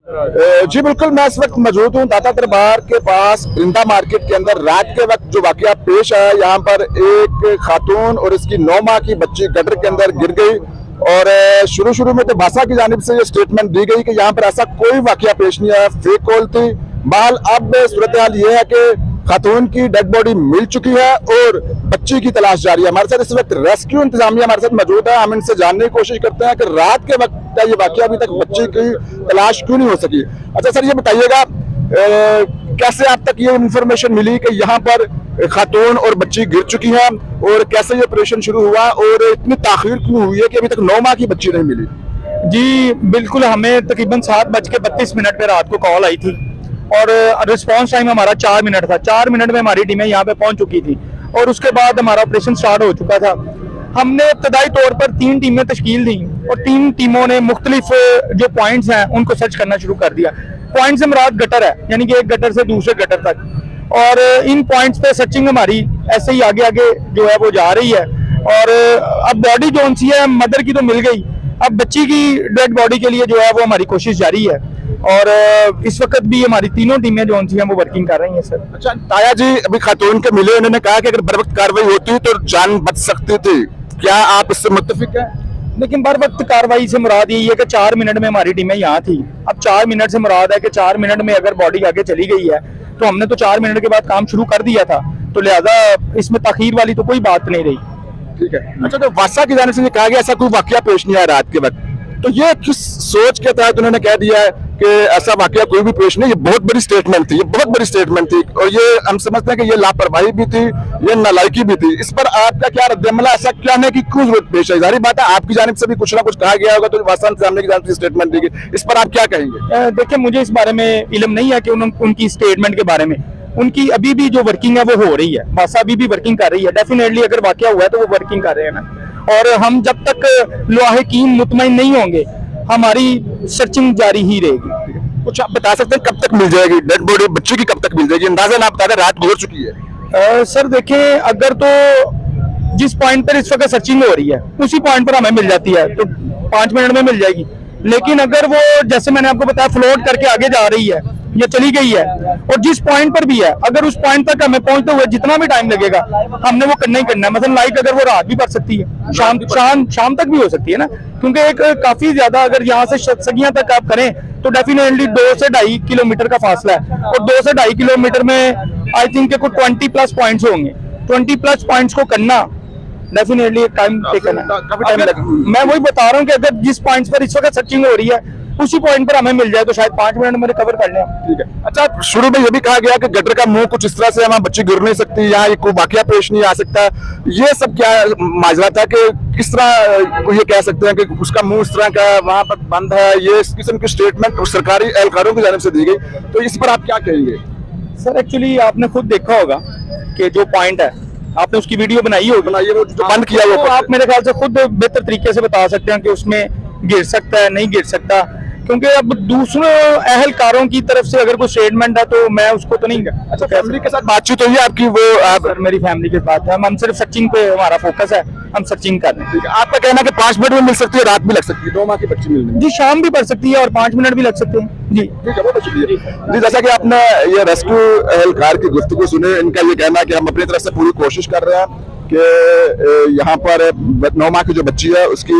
जी बिल्कुल, मैं इस वक्त मौजूद हूँ दाता दरबार के पास परिंदा मार्केट के अंदर। रात के वक्त जो वाकया पेश आया, यहाँ पर एक खातून और इसकी 9 माह की बच्ची गटर के अंदर गिर गई। और शुरू में तो बासा की जानिब से ये स्टेटमेंट दी गई कि यहाँ पर ऐसा कोई वाकया पेश नहीं आया, फेक कॉल थी। बहरहाल अब सूरत हाल ये है कि खातून की डेड बॉडी मिल चुकी है और बच्ची की तलाश जारी है। हमारे साथ इस वक्त रेस्क्यू इंतजामिया हमारे साथ मौजूद है। हम इनसे जानने की कोशिश करते हैं कि रात के वक्त का ये वाकया अभी तक बच्ची की तलाश क्यों नहीं हो सकी। अच्छा सर, ये बताइएगा कैसे आप तक ये इंफॉर्मेशन मिली कि यहाँ पर खातून और बच्ची गिर चुकी है, और कैसे ये ऑपरेशन शुरू हुआ और इतनी ताखीर क्यों हुई है कि अभी तक 9 माह की बच्ची नहीं मिली? जी बिल्कुल, हमें तकरीबन 7:32 पे रात को कॉल आई थी और रिस्पांस टाइम हमारा 4 मिनट था। 4 मिनट में हमारी टीमें यहाँ पे पहुंच चुकी थी और उसके बाद हमारा ऑपरेशन स्टार्ट हो चुका था। हमने इब्तदाई तौर पर 3 टीमें तश्कील दी और 3 टीमों ने मुख्तलिफ जो पॉइंट्स हैं उनको सर्च करना शुरू कर दिया। पॉइंट से मुराद गटर है, यानी कि एक गटर से दूसरे गटर तक, और इन पॉइंट्स पे सर्चिंग हमारी ऐसे ही आगे आगे जो है वो जा रही है। और अब बॉडी जो सी है मदर की तो मिल गई, अब बच्ची की डेड बॉडी के लिए जो है वो हमारी कोशिश जारी है। और इस वक्त भी हमारी तीनों टीमें जो सी हैं वो वर्किंग कर रही हैं सर। अच्छा ताया जी, अभी खातून के मिले, उन्होंने कहा कि अगर बर वक्त कार्रवाई होती तो जान बच सकती थी, क्या आप इससे मुत्तफिक हैं? लेकिन बर वक्त कार्रवाई से मुराद यही है कि 4 मिनट में हमारी टीमें यहाँ थी। अब 4 मिनट से मुराद है कि 4 मिनट में अगर बॉडी आगे चली गई है तो हमने तो 4 मिनट के बाद काम शुरू कर दिया था, तो लिहाजा इसमें ताखीर वाली तो कोई बात नहीं रही। ठीक है। अच्छा, तो वासा की जाने से ये कहा गया ऐसा कोई वाकया पेश नहीं आया रात के वक्त, तो ये किस सोच के तहत उन्होंने कह दिया है कि ऐसा वाकया कोई भी पेश नहीं? ये बहुत बड़ी स्टेटमेंट थी, ये बहुत बड़ी स्टेटमेंट थी, और ये हम समझते हैं कि ये लापरवाही भी थी, ये नालायकी भी थी। इस पर आपका क्या रद्द-ए-अमल, ऐसा कहने की क्यों जरूरत पेश है? जाहिर बात है आपकी जानिब से भी कुछ ना कुछ कहा गया होगा, तो वासा इंतजामिया की जानिब से स्टेटमेंट दी गई, इस पर आप क्या कहेंगे? देखिए, मुझे इस बारे में इल्म नहीं है कि उनकी स्टेटमेंट के बारे में। उनकी अभी भी जो वर्किंग है वो हो रही है, वासा अभी भी वर्किंग कर रही है। डेफिनेटली अगर वाकया हुआ है तो वो वर्किंग कर रहे हैं ना, और हम जब तक लाहिकीन मुतमईन नहीं होंगे हमारी सर्चिंग जारी ही रहेगी। कुछ आप बता सकते हैं कब तक मिल जाएगी डेड बॉडी बच्ची की, कब तक मिल जाएगी? अंदाजा आप बता दें, रात गुजर चुकी है। सर देखें, अगर तो जिस पॉइंट पर इस वक्त सर्चिंग हो रही है उसी पॉइंट पर हमें मिल जाती है तो 5 मिनट में मिल जाएगी। लेकिन अगर वो, जैसे मैंने आपको बताया, फ्लोट करके आगे जा रही है या चली गई है, और जिस पॉइंट पर भी है, अगर उस पॉइंट तक हमें पहुंचते हुए जितना भी टाइम लगेगा हमने वो करना ही करना है। मतलब लाइक अगर वो रात भी पड़ सकती है, शाम तक भी हो सकती है ना, क्योंकि एक काफी ज्यादा अगर यहाँ से सगियां तक आप करें तो डेफिनेटली 2 से 2.5 किलोमीटर का फासला है, और 2 से 2.5 किलोमीटर में आई थिंक कुछ 20+ पॉइंट्स होंगे। 20+ पॉइंट्स को करना डेफिनेटली टाइम टेकन है। मैं वही बता रहा हूँ कि अगर जिस पॉइंट पर इस वक्त सर्चिंग हो रही है उसी पॉइंट पर हमें मिल जाए तो शायद 5 मिनट में रिकवर कर लें। ठीक है। अच्छा, शुरू में ये भी कहा गया कि गटर का मुंह कुछ इस तरह से वहाँ बच्ची गिर नहीं सकती, यहाँ कोई वाकया पेश नहीं आ सकता, ये सब क्या माजरा था कि किस तरह ये कह सकते हैं कि उसका मुंह इस तरह का वहाँ पर बंद है? ये इस किस्म की स्टेटमेंट सरकारी एहलकारों की जानिब से दी गई, तो इस पर आप क्या कहेंगे? सर एक्चुअली आपने खुद देखा होगा कि जो पॉइंट है, आपने उसकी वीडियो बनाई होगी, वो जो बंद किया वो आप मेरे ख्याल से खुद बेहतर तरीके से बता सकते हैं कि उसमें गिर सकता है नहीं गिर सकता, क्योंकि अब दूसरे अहलकारों की तरफ से अगर कोई स्टेटमेंट है तो मैं उसको तो नहीं। अच्छा, फैमिली के साथ बातचीत हुई है आपकी? वो सर मेरी फैमिली के साथ है, हम सिर्फ सर्चिंग पे हमारा फोकस है, हम सर्चिंग कर रहे हैं। आपका कहना है कि 5 मिनट में मिल सकती है, रात भी लग सकती है 9 माह की बच्ची मिलने में? जी, शाम भी पड़ सकती है और 5 मिनट भी लग सकते हैं। जी ठीक है, बहुत शुक्रिया जी। जैसा कि आपने ये रेस्क्यू एहलकार की गुफ्तगू सुने, इनका ये कहना है कि हम अपनी तरफ से पूरी कोशिश कर रहे हैं कि यहाँ पर 9 माह की जो बच्ची है उसकी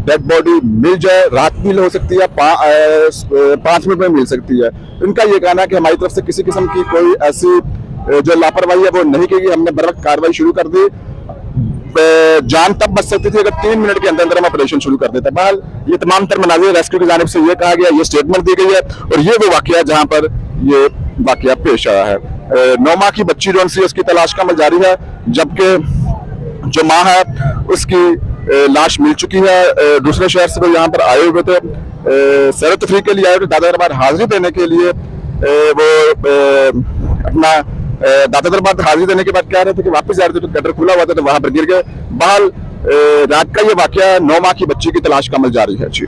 डेड बॉडी मिल जाए। रात भी हो सकती है, 5 मिनट में मिल सकती है। इनका ये कहना है कि हमारी तरफ से किसी किस्म की कोई ऐसी जो लापरवाही है वो नहीं की गई, हमने बर्वक्त कार्रवाई शुरू कर दी। जान तब बच सकती थी अगर 3 मिनट के अंदर अंदर हम ऑपरेशन शुरू कर देते। बहरहाल ये तमाम तर मनाज़िर रेस्क्यू की जानिब से ये कहा गया, ये स्टेटमेंट दी गई है, और ये वो वाकया जहाँ पर ये वाकया पेश आया है। 9 माह की बच्ची जो सी उसकी तलाश का अमल जारी है, जबकि जो माँ है उसकी लाश मिल चुकी है। दूसरे शहर से वो यहाँ पर आए हुए थे, सैर तफरीक के लिए आए हुए, दादा दरबार हाजिरी देने के लिए। वो अपना दादा दरबार हाजिरी देने के बाद कह रहे थे कि वापस जा रहे थे तो गटर खुला हुआ था, तो वहां पर गिर गए। बहरहाल रात का ये वाकया 9 माह की बच्ची की तलाश का अमल जारी है। जी।